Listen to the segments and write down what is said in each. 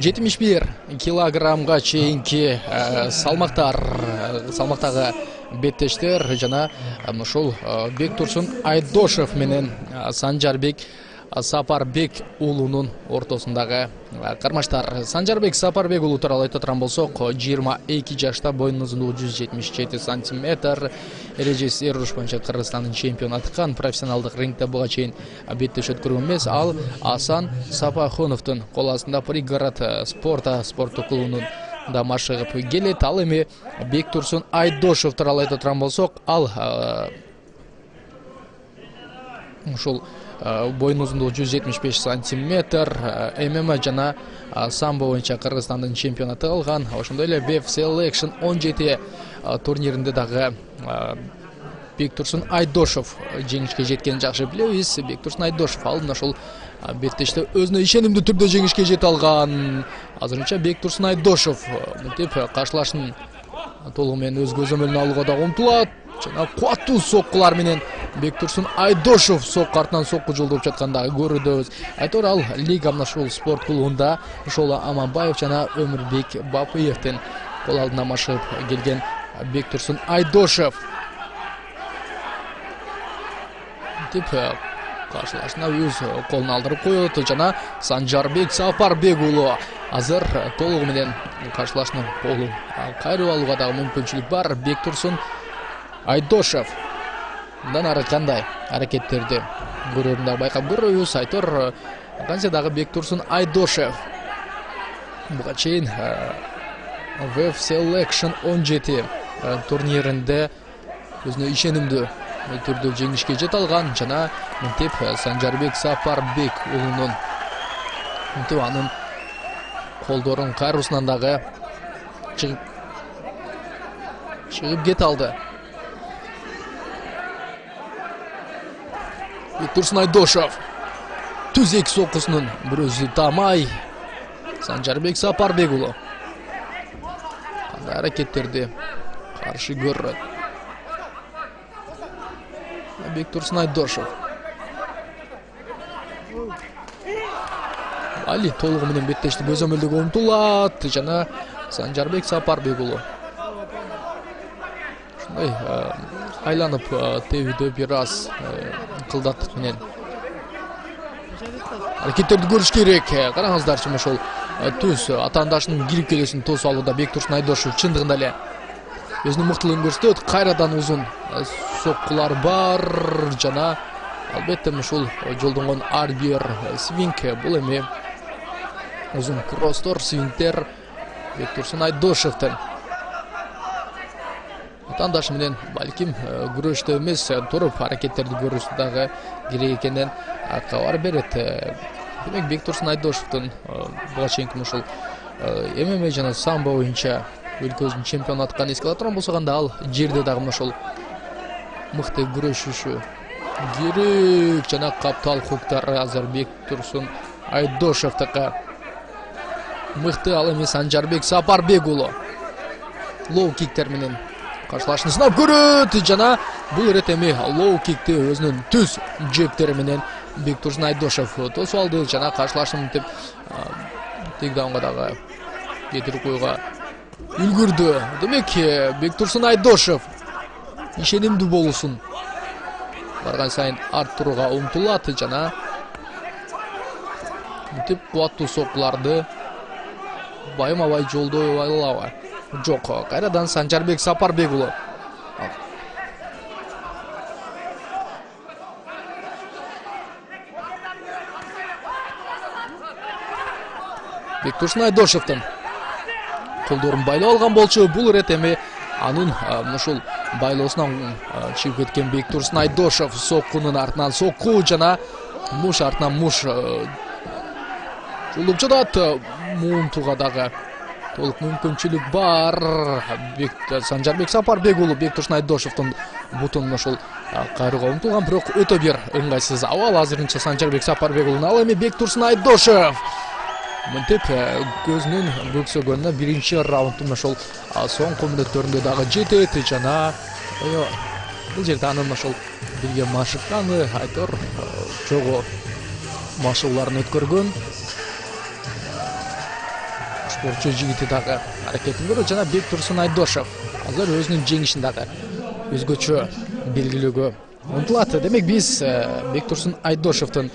71 килограммга чейинки салмактагы беттештер жана ушул Бектурсун Айдошев менен Санжарбек Сапарбек уулунун ортосундагы кармаштар. Санжарбек Сапарбек уулу тууралуу айта турган болсок, 22 жашта, боюнун узундугу 177 сантиметр, эрежеси эруш боюнча Кыргызстандын чемпиону аткан, профессионалдык рингде буга чейин беттеш өткөргөн эмес. Ал Асан Сапахоновдун кол астында Пригород спорттук клубунун да машыгып келет. Ал эми Бектурсун Айдошев тууралуу айта турган болсок, ал ушул боюн узундугу 175 сантиметр, ММА жана самбо боюнча Кыргызстандын чемпионаты алган. Ошондой эле Web Selection 17 турниринде дагы Бектурсун Айдошев жеңишке жеткенин жакшы билебиз. Бектурсун Айдошев алдын ошол беттеште өзүнө ишенимдүү түрдө жеңишке жете алган. Азырынча Бектурсун Айдошев мынтип каршылашын толугу менен өз көзөмөлүнө алууга да умтулат. Жана кубаттуу соккулар менен Бектурсун Айдошев сокку артынан сокку жолдоп жаткандагы көрүүдөбүз. Айтор ал Лига ушул спорт клубунда Шола Аманбаев жана Өмүрбек Бапыевдин кол алдына машыгып келген Бектурсун Айдошев. Тип каршылашына өз колун алдырып коет жана Санжарбек Сапарбек уулу азыр толугу менен каршылашынын колун кайрып алууга дагы мүмкүнчүлүк бар. Бектурсун Айдошев мындан ары кандай аракеттерди көрөрүн дагы байкап көрөбүз. Айтор кантсе дагы Бектурсун Айдошев буга чейин Web Selection 17 турниринде өзүнө ишенимдүү түрдө жеңишке жете алган жана мынтип Санжарбек Сапарбек уулунун мынтип анын колдорун кайруусунан дагы чыгып кете алды. Бектурсун Айдошев түзек соккусунун бирөөсү тамай. Санжарбек Сапарбек уулу кандай аракеттерди каршы көрөт. Бектурсун Айдошев али толугу менен беттешти көзөмөлдөгө умтулат жана Санжарбек Сапарбек уулу ушундай айланып тебүүдө бир аз кылдаттык менен аракеттерди көрүш керек. Караңыздарчы, ошол түз атаандашынын кирип келесин тосуп алууда Бектурсун Айдошев чындыгында эле өзүнүн мыктылыгын көрсөтөт. Кайрадан узун соккулар бар жана албетте ушул жолдонгон ар бир свинг бул эми узун кросстор, свингтер Бектурсун Айдошевдин атаандашы менен балким күрөштө эмес туруп аракеттерди көрүш дагы керек экенин кабар берет. Демек Бектурсун Айдошевдин буга чейинки ушул ММА жана самбо боюнча өлкөбүздүн чемпиону атканын эске ала турган болсок, анда ал жерде дагы ошол мыкты күрөшүшү керек жана каптал хуктары азыр Бектурсун Айдошевдики мыкты. Ал эми Санжарбек Сапарбек уулу лоу киктер менен каршылашын сынап көрөт жана бул ирет эми лоу кикти өзүнүн түз жептери менен Бектурсун Айдошев тосуп алды жана каршылашын мынтип тейкдаунга дагы кетирип коюуга үлгүрдү. Демек Бектурсун Айдошев ишенимдүү болуусун барган сайын арттырууга умтулат жана мынтип кубаттуу соккуларды байма-бай жолдой алабы? Жок, кайрадан Санжарбек Сапарбек уулу Бектурсун Айдошевдин колдорун байлап алган болчу. Бул ирет эми анын ушул байлоосунан чыгып кеткен Бектурсун Айдошев соккунун артынан сокку жана муш артынан муш жолдоп жатат. Муунтууга дагы толук мүмкүнчүлүк бар. Санжарбек Сапарбек уулу Бектурсун Айдошевдин бутун ошол кайрууга умтулган, бирок өтө бир ыңгайсыз абал азырынча Санжарбек Сапарбек уулунун. Ал эми Бектурсун Айдошев мынтип көзүнүн бөксөгөнүнө биринчи раундтун ошол соңку мүнөттөрүндө дагы жетет жана бул жерде анын ошол бирге машыкканы айтор чогуу машыгууларын өткөргөн. Спортчу жигити дагы аракетин көрөт жана Бектурсун Айдошев азыр өзүнүн жеңишин дагы өзгөчө белгилөөгө умтулат. Демек биз Бектурсун Айдошевдун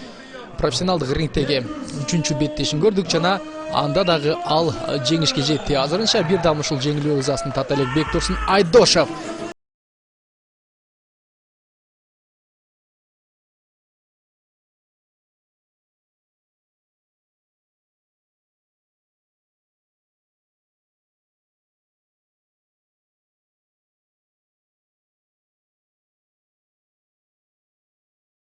профессионалдык рингдеги 3-чү беттешин көрдүк жана анда дагы ал жеңишке жетти. Азырынча бир дам ушул жеңилүү ызасын тата элек Бектурсун Айдошев